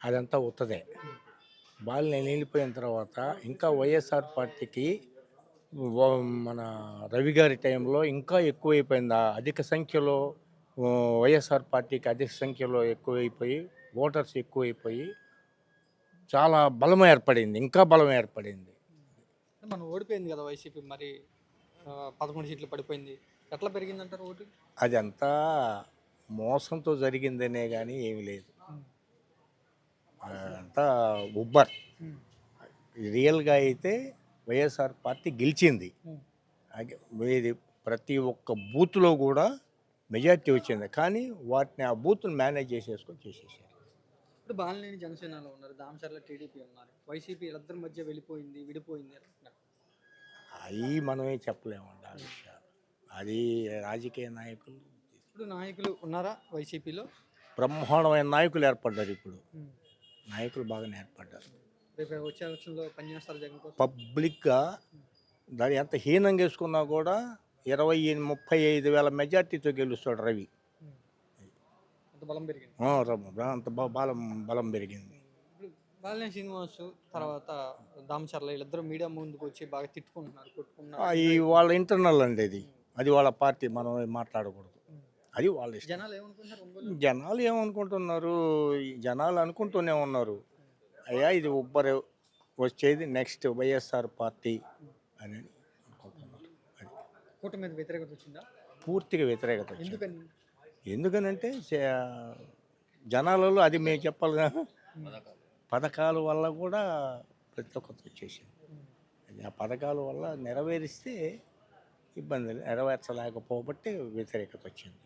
అదంతా ఉత్తదే. నేను వెళ్ళిపోయిన తర్వాత ఇంకా వైఎస్ఆర్ పార్టీకి మన రవి గారి టైంలో ఇంకా ఎక్కువైపోయింది. అధిక సంఖ్యలో వైఎస్ఆర్ పార్టీకి అధిక సంఖ్యలో ఎక్కువైపోయి ఓటర్స్ ఎక్కువైపోయి చాలా బలం ఏర్పడింది, ఇంకా బలం ఏర్పడింది. మనం ఓడిపోయింది కదా వైసీపీ, మరి 11 సీట్లు పడిపోయింది. ఎట్లా పెరిగిందంటారు ఓటు? అదంతా మోసంతో జరిగిందనే కానీ ఏమీ లేదు. అంతా ఉబ్బర్. రియల్గా అయితే వైఎస్ఆర్ పార్టీ గెలిచింది. ఇది ప్రతి ఒక్క బూత్లో కూడా మెజార్టీ వచ్చింది, కానీ వాటిని ఆ బూత్ను మేనేజ్ చేసేసుకొని చేసేసారు. ఇప్పుడు బాలినేని జనసేనలో ఉన్నారు, దామచర్ల టీడీపీ ఉన్నారు, వైసీపీ వీళ్ళిద్దరి మధ్య విడిపోయింది అంటున్నారు. అవి మనమే చెప్పలేమండి ఆ విషయాలు. అది రాజకీయ నాయకులు. ఇప్పుడు నాయకులు ఉన్నారా వైసీపీలో? బ్రహ్మాండమైన నాయకులు ఏర్పడ్డారు. ఇప్పుడు నాయకులు బాగానే ఏర్పడ్డారు. రేపు వచ్చే ఎలక్షన్లో పనిచేస్తారు జగన్ కోసం. పబ్లిక్గా దాన్ని ఎంత హీనంగా వేసుకున్నా కూడా 35,000 మెజార్టీతో గెలుస్తాడు రవి. అంత బలం పెరిగింది. అంత బలం పెరిగింది. బాలినేని శ్రీనివాస్ తర్వాత దామచర్ల వీళ్ళిద్దరూ మీడియా ముందుకు వచ్చి బాగా కొట్టుకున్నారు. వాళ్ళ ఇంటర్నల్ అండి అది వాళ్ళ పార్టీ, మనం మాట్లాడకూడదు. అది వాళ్ళ ఇష్టం. జనాలు ఏమనుకుంటున్నారు? జనాలు అనుకుంటూనే ఉన్నారు, అయ్యా ఇది ఉబ్బరు వచ్చేది నెక్స్ట్ వైఎస్ఆర్ పార్టీ అని అనుకుంటున్నారు. అది కూటమి మీద వ్యతిరేకత వచ్చిందా? పూర్తిగా వ్యతిరేకత వచ్చింది. ఎందుకనంటే జనాలలో అది మేము చెప్పాలిగా, పథకాల వల్ల కూడా ప్రతి ఒక్కటి వచ్చేసింది. అది ఆ పథకాల వల్ల నెరవేరిస్తే ఇబ్బంది, నెరవేర్చలేకపోబట్టి వ్యతిరేకత వచ్చింది.